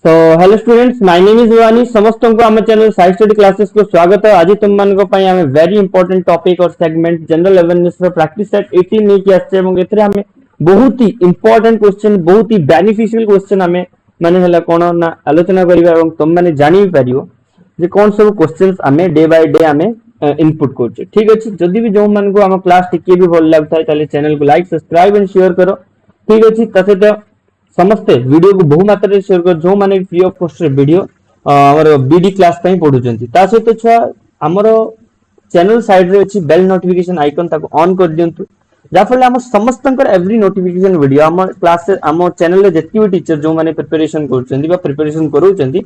तो hello students, my name is Bhavani. समस्त को आम चैनल साइंस स्टडी क्लासेस को स्वागत है। आज तुम मान आम वेरी इंपोर्टेंट टॉपिक और segment general awareness practice set 18 नहीं किए हमें बहुत ही इंपोर्टेंट क्वेश्चन, बहुत ही बेनिफिशियल क्वेश्चन आम माने कौन ना आलोचना करवा तुम मैंने जानी भी पारियो जे कौन सब क्वेश्चंस आम डे बाय डे आम इनपुट कर। ठीक अच्छे, जदि भी जो मान आम क्लास टिके भी भल लगता है चैनल को लाइक सब्सक्राइब एंड शेयर करो। ठीक अच्छे, सहित समस्ते वीडियो को बहु मात्रा शेयर कर जो माने फ्री ऑफ कॉस्ट वीडियो हमर बीडी क्लास पई पढुचंती। ता सहित छुआ हमर चैनल साइड रे अछि बेल नोटिफिकेशन आइकन ताको ऑन कर दियंतु, जा फल हम समस्तंकर एवरी नोटिफिकेशन वीडियो हम क्लास से हम चैनल रे जति भी टीचर जो माने प्रिपरेशन करचंती बा प्रिपरेशन करूचंती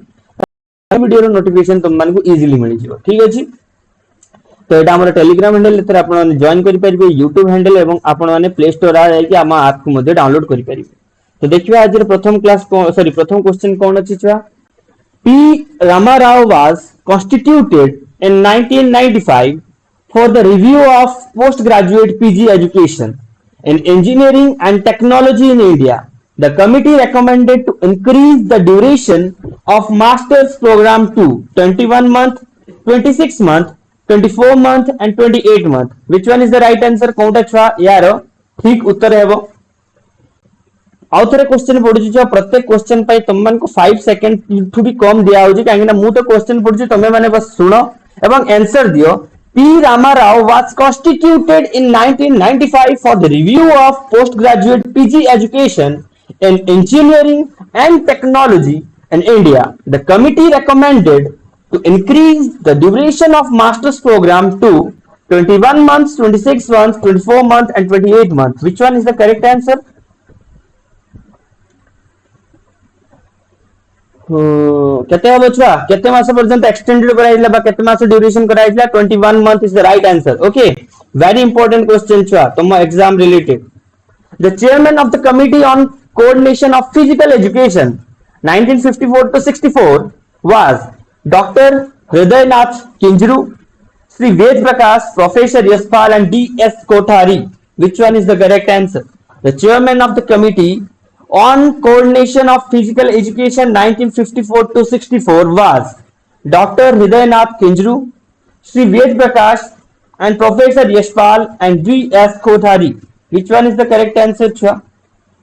वीडियो रो नोटिफिकेशन तुम मान को इजीली मिल जिवो। ठीक अछि, तो एटा हमर टेलीग्राम हैंडल एतर आपण जॉइन करि परिबे, YouTube हैंडल एवं आपण माने प्ले स्टोर आ जाय कि हम ऐप को मध्ये डाउनलोड करि परिबे। तो देखिए आज प्रथम क्लास सॉरी प्रथम क्वेश्चन कौन अच्छी छुआ P Ramarao was constituted in 1995 for the review of post graduate PG education in engineering and technology in India. The committee recommended to increase the duration of master's program to 21 month, 26 month, 24 month and 28 month. Which one is the right answer? कौन छुआ यार ठीक उत्तर है वो। आउ थे question पढ़ुची जो प्रत्येक क्वेश्चन पे तुम मान को 5 सेकंड ठू भी कम दिया होची काहे ना मु तो क्वेश्चन पढ़ुची तमे माने बस सुनो एवं आंसर दियो। P Ramarao was constituted in 1995 for the review of post graduate PG education in engineering and technology in India. The committee recommended to increase the duration of master's program to 21 months, 26 months, 24 months and 28 months. Which one is the correct answer? केते हो छुआ केते मास पर्यंत extended कराइला बा केते मास duration कराइला 21 month is the right answer. Okay, very important question छुआ तुम exam related. The chairman of the committee on coordination of physical education 1954 to 64 was doctor Hridaynath Kunzru, Shri Ved Prakash, professor Yashpal and D S. Kothari. Which one is the correct answer? The chairman of the committee on coordination of physical education 1954 to 64 was Dr. Hridaynath Kinjru, Sri Ved Prakash and Professor Yashpal and D.S. Kothari. Which one is the correct answer?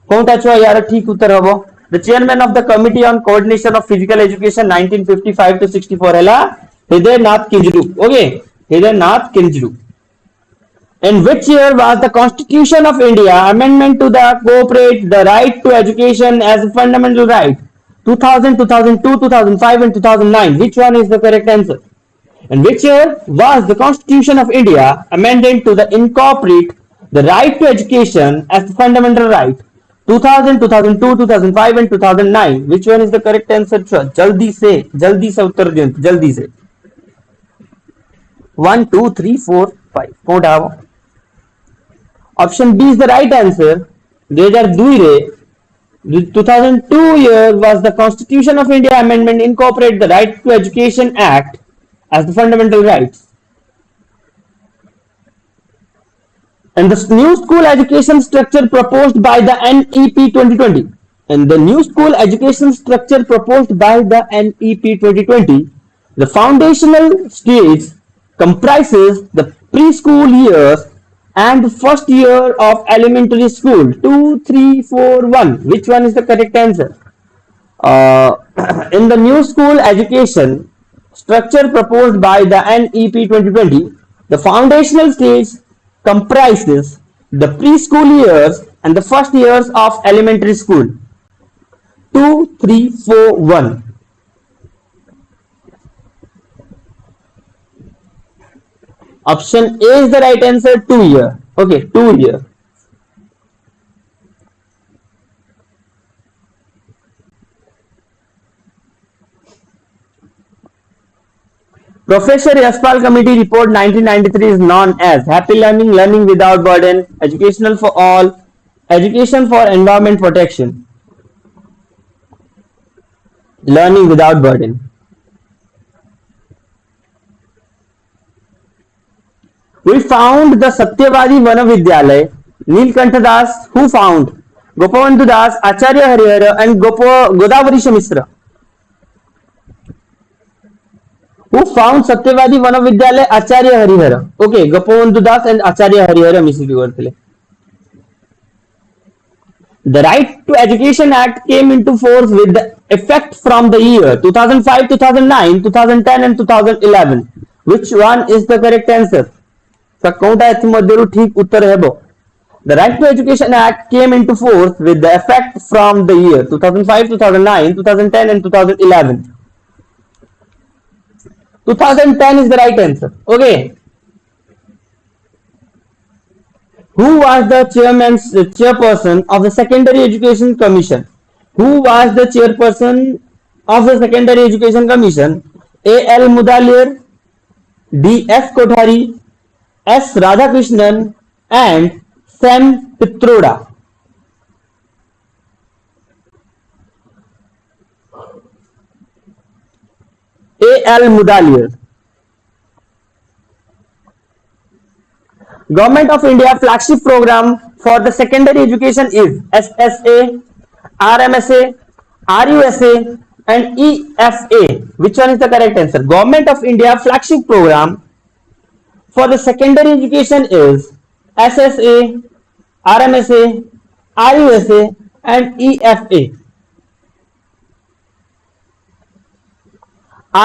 कौन था छुआ यार ठीक उत्तर हबो। The chairman of the committee on coordination of physical education 1955 to 64 हैला Hridaynath Kinjru। Okay, Hridaynath Kinjru। In which year was the Constitution of India amendment to the incorporate the right to education as a fundamental right? 2000, 2002, 2005 and 2009. Which one is the correct answer? In which year was the Constitution of India amended to the incorporate the right to education as a fundamental right? 2000, 2002, 2005 and 2009. Which one is the correct answer? जल्दी से उत्तर दियो जल्दी से। 1 2 3 4 5 कौन था वो? Option B is the right answer. 2002 रे 2002 year was the Constitution of India amendment incorporate the right to education act as the fundamental rights. And the new school education structure proposed by the NEP 2020. And the new school education structure proposed by the NEP 2020, the foundational stage comprises the preschool years and the first year of elementary school. 2 3 4 1. Which one is the correct answer? In the new school education structure proposed by the NEP 2020, the foundational stage comprises the preschool years and the first years of elementary school. 2 3 4 1. Option A is the right answer, 2 year. Okay, 2 year. Professor Yashpal Committee Report 1993 is known as Happy Learning, Learning Without Burden, Educational for All, Education for Environment Protection, Learning Without Burden. We found the Satyavadi Vanavidyalaya, Neelkantha Das, who found Gopavandhu Das, Acharya Harihara and Godavari Mishra. Who found सत्यवादी वनविद्यालय आचार्य Harihar? Okay, Gopabandhu Das and आचार्य हरिहर मिसिकी करथिले. The Right to Education Act came into force with the effect from the year 2005, 2009, 2010 and 2011. Which one is the correct answer? So कोनटा एथि मध्यरु ठीक उत्तर हेबो. The Right to Education Act came into force with the effect from the year 2005, 2009, 2010 and 2011. 2010 is the right answer. Okay. Who was the chairperson of the Secondary Education Commission? Who was the chairperson of the Secondary Education Commission? A. L. Mudaliar, D. S. Kothari, S. Radhakrishnan, and Sam Pitroda. A. L. Mudaliar. Government of India flagship program for the secondary education is SSA, RMSA, RUSA and EFA. Which one is the correct answer? Government of India flagship program for the secondary education is SSA, RMSA, RUSA and EFA.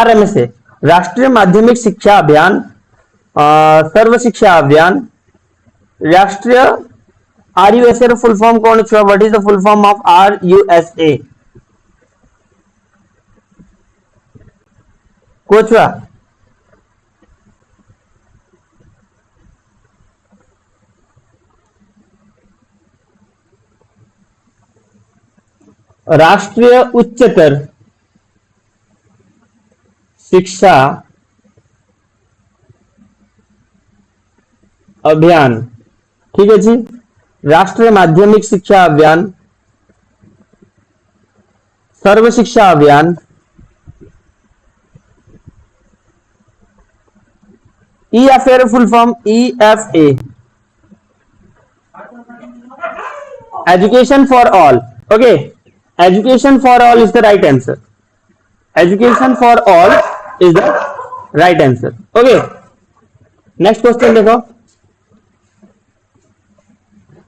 RMSA राष्ट्रीय माध्यमिक शिक्षा अभियान, सर्व शिक्षा अभियान, राष्ट्रीय RUSA रो full form कौन छुआ? What is the full form of RUSA? को छुआ? राष्ट्रीय उच्चतर शिक्षा अभियान. ठीक है जी. राष्ट्रीय माध्यमिक शिक्षा अभियान, सर्व शिक्षा अभियान, EFA full form EFA, education for all. Okay, education for all is the right answer. Education for all is the right answer. Okay, next question देखो.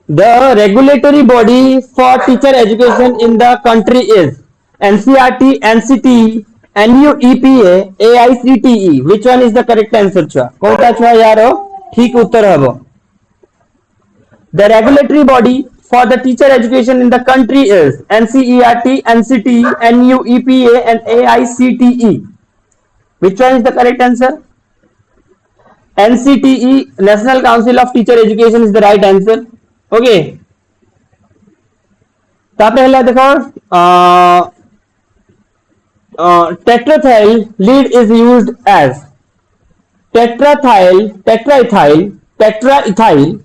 The regulatory body for teacher education in the country is NCRT, NCTE, NUEPA, AICTE. Which one is the correct answer? छुआ कोटा छुआ यारो ठीक उत्तर है. The regulatory body for the teacher education in the country is NCERT, NCTE, NUEPA and AICTE. Which one is the correct answer? NCTE, National Council of Teacher Education is the right answer. Okay, तो पहला देखो tetraethyl lead is used as tetraethyl, tetraethyl, tetraethyl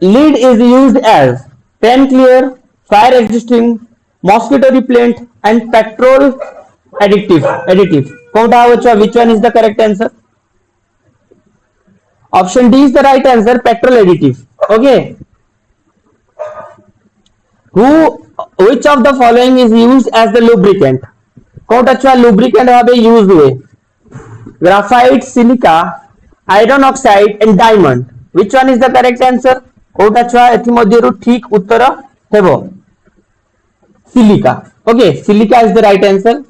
lead is used as pain killer, fire extinguish, mosquito repellent and petrol additive. कोटा होचा? Which one is the correct answer? Option D is the right answer, petrol additive. Okay, which of the following is used as the lubricant? कौन अच्छा lubricant भावे use हुए? Graphite, silica, iron oxide and diamond. Which one is the correct answer? कौन अच्छा एथि मध्यरु ठीक उत्तर हेबो silica. Okay, silica is the right answer.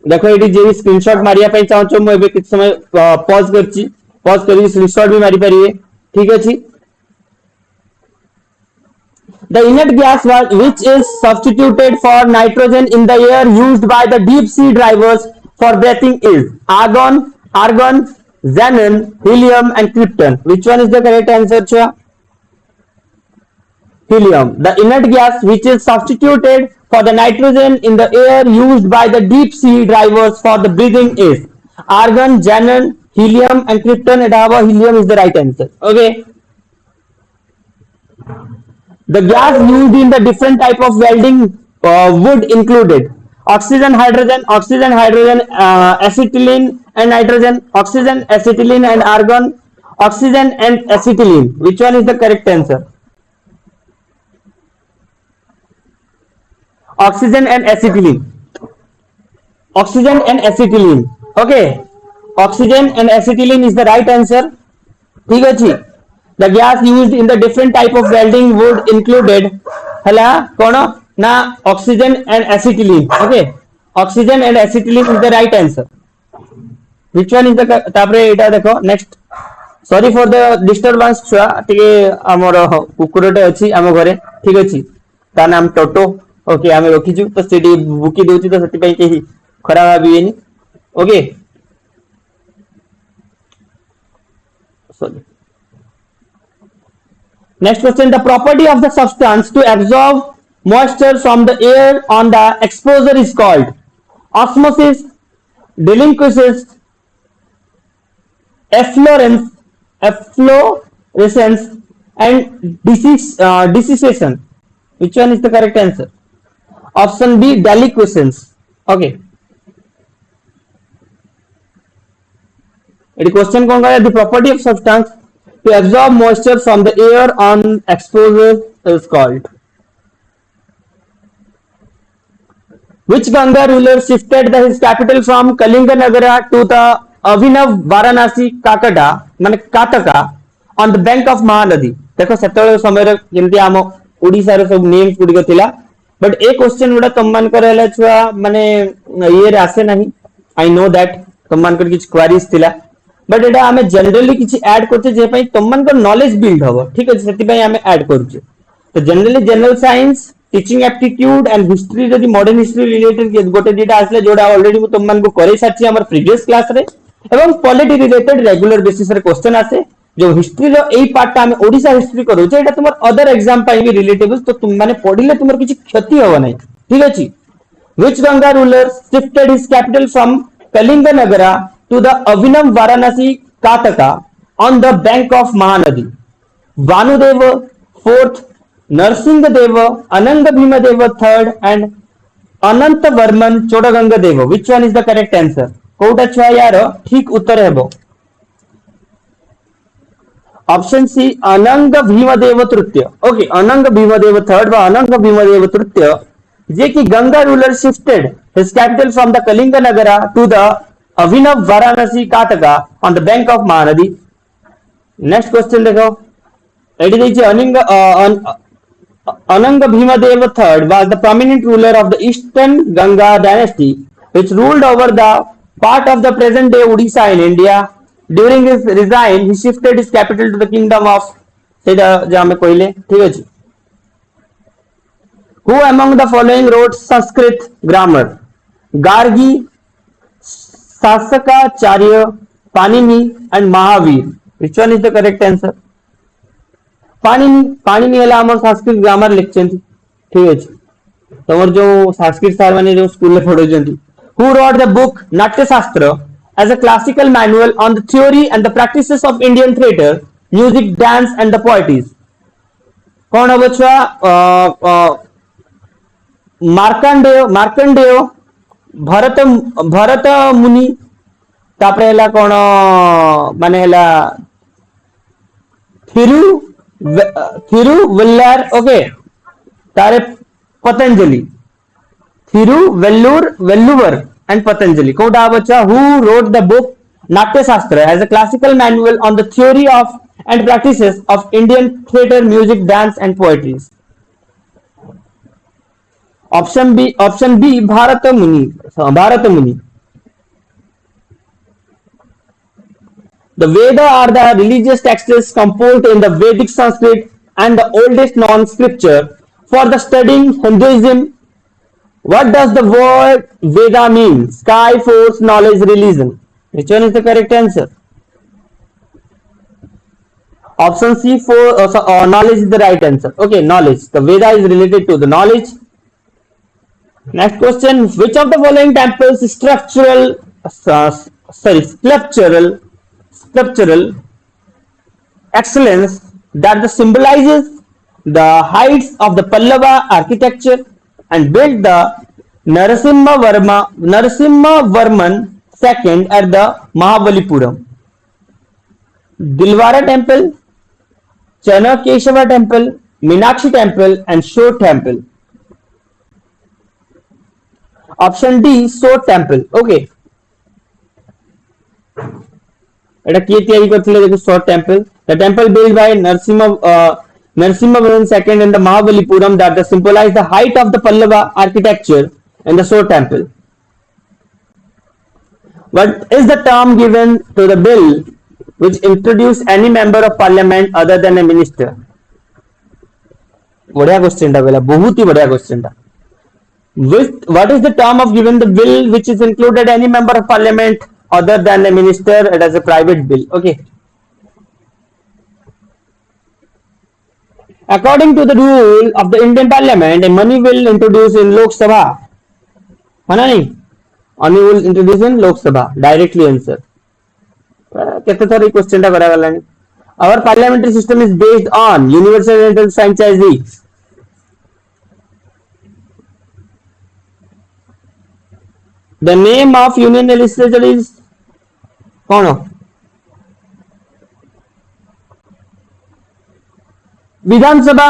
देखो eighty जे screenshot Maria पई चाहछो मु एबे किछ समय पॉज करछि. पॉज करी स्क्रीनशॉट भी मारी पारिए. ठीक अछि. The inert gas which is substituted for nitrogen in the air used by the deep sea divers for breathing is argon, xenon, helium and krypton. Which one is the correct answer? Chua? Helium. The inert gas which is substituted for the nitrogen in the air used by the deep sea divers for the breathing is argon, xenon, helium and krypton. Helium is the right answer. Okay, the gas used in the different type of welding wood included oxygen, hydrogen, acetylene and nitrogen, oxygen, acetylene and argon, oxygen and acetylene. Which one is the correct answer? Oxygen and acetylene. Oxygen and acetylene. Okay, oxygen and acetylene is the right answer. ठीक अछि. The gas used in the different type of welding wood included हला कौन ना oxygen and acetylene. Okay, oxygen and acetylene is the right answer. Which one is the तापरे एटा देखो next. Sorry for the disturbance छुआ टिके हमर कुकुरटे अछि हम घरे ठीक अछि ता नाम टोटो ओके आमे रखिजु तो सेडी बुकी दोछि तो सेति पई केही खराब आबिएनी okay sorry. Next question, the property of the substance to absorb moisture from the air on the exposure is called osmosis, deliquescence, efflorescence, efflorescence and dissociation. Which one is the correct answer? Option B, deliquescence. Okay. The question कौन करेगा? The property of substance to absorb moisture from the air on exposure is called. Which Ganga ruler shifted his capital from Kalinga Nagara to the Abhinav Varanasi Kakata, माने Kataka on the bank of Mahanadi. देखो सेतବେଳେ समय जेमती आम ओडिसा रे सब names गुडी थिला but A question गुडा तममान करला छुआ माने ये रे आसे नाही आई नो दैट तममान कर किछ क्वेरीज थिला बट एटा आमे जनरली किछि ऐड करते जे पई तममान को नॉलेज बिल्ड हबो ठीक अछि सेति पई आमे ऐड करूचे तो generally general science teaching aptitude and history जदी मॉडर्न हिस्ट्री रिलेटेड गोटे दिटा आसले जोडा ऑलरेडी मु तममान को करे साची हमर प्रीवियस क्लास रे एवं पॉलिटी रिलेटेड रेगुलर बेसिस रे क्वेश्चन आसे जो हिस्ट्री रो एई पार्ट आमे ओडिसा हिस्ट्री करू जे एटा तुमर अदर एग्जाम पई भी रिलेटेबल तो तुम माने पढिले तुमर किछि क्षति होबो नै ठीक अछि which Ganga ruler shifted his capital from Kalinga Nagara to the Abhinav Varanasi Kataka on the bank of Mahanadi. Vanudeva fourth, Narsingadeva, Ananga Bhimadeva third, and Anantavarman Chodaganga Deva. Which one is the correct answer? Kota छुआ यार ठीक उत्तर हेबो. Option C, Ananga Bhimadeva तृतीय. Okay, Ananga Bhimadeva third व Ananga Bhimadeva तृतीय जे कि Ganga ruler shifted his capital from the Kalinga Nagara to the Abhinav Varanasi Kataka on the bank of Mahanadi. Next question देखो AD देखिए Ananga Bhimadeva III was the prominent ruler of the Eastern Ganga dynasty which ruled over the part of the present day Odisha in India. During his reign he shifted his capital to the kingdom of सेटा जे हमें कहले ठीक अछि. Who among the following wrote Sanskrit grammar? Gargi, Sasakacharya, Panini and Mahavir. Which one is the correct answer? Panini हला हमर Sanskrit grammar लिखचंती ठीक अछि तमर जो संस्कृत सर माने जो स्कूल में पढोचंती who wrote the book Natya Shastra as a classical manual on the theory and the practices of Indian theatre, music, dance and the poetry. कौन हबो छुआ मार्कंडेय भरत मुनि तापरे हला कौन माने हला थिरुवल्लर ओके तारे Patanjali Thiruvalluvar and Patanjali. Koda Abacha, who wrote the book Natya Shastra as a classical manual on the theory of and practices of Indian theatre, music, dance and poetry. Option B, Bharata Muni. The Veda are the religious texts composed in the Vedic Sanskrit and the oldest known scripture for the studying Hinduism. What does the word Veda mean? Sky, force, knowledge, religion. Which one is the correct answer? Option C, knowledge is the right answer. Okay, knowledge. The Veda is related to the knowledge. Next question. Which of the following temples sculptural excellence that symbolizes the heights of the Pallava architecture and built the Narasimha Varman II at the Mahabalipuram? Dilwara temple, Chanakeshava temple, Meenakshi temple and Shore temple. Option D so temple okay এটা কে তৈরি করছিল দেখো so temple the temple build by Narasimhavarman II in the Mahabalipuram that symbolize the height of the Pallava architecture in the so temple. What is the term given to the bill which introduce any member of parliament other than a minister? बढ़िया question था पहला बहुत ही बढ़िया question था what is the term of given the bill which is included any member of parliament other than a minister it as a private bill okay according to the rule of the Indian parliament a money bill introduced in Lok Sabha है ना नहीं money bill introduced in Lok Sabha directly answer कितने सारे question टा करा गला our parliamentary system is based on universal and franchisee the name of union legislature is कौन हो विधानसभा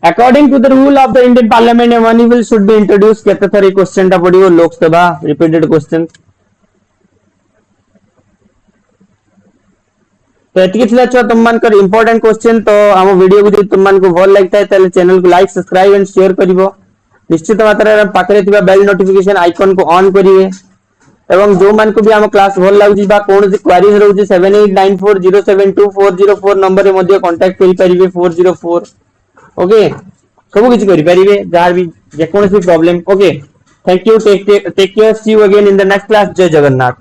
according to the rule of the Indian parliament a money bill should be introduced केते थरी question टा पड़ियो Lok Sabha repeated question तो एतिकी थिला छ तुम मान कर इंपोर्टेंट क्वेश्चन तो हम वीडियो को तुम मान को भल लागता है ताले चैनल को लाइक सब्सक्राइब एंड शेयर करिवो निश्चित मात्रा रे पाखरे थिबा बेल नोटिफिकेशन आइकन को ऑन करिवे एवं जो मान को भी हम क्लास भल लागुची बा कोन से क्वेरीज रहउची 7894072404 नंबर रे मध्ये कांटेक्ट करि परिवे 404 ओके सब कुछ करि परिवे जार भी जे कोन से problem okay thank you take care see you again in the next class जय जगन्नाथ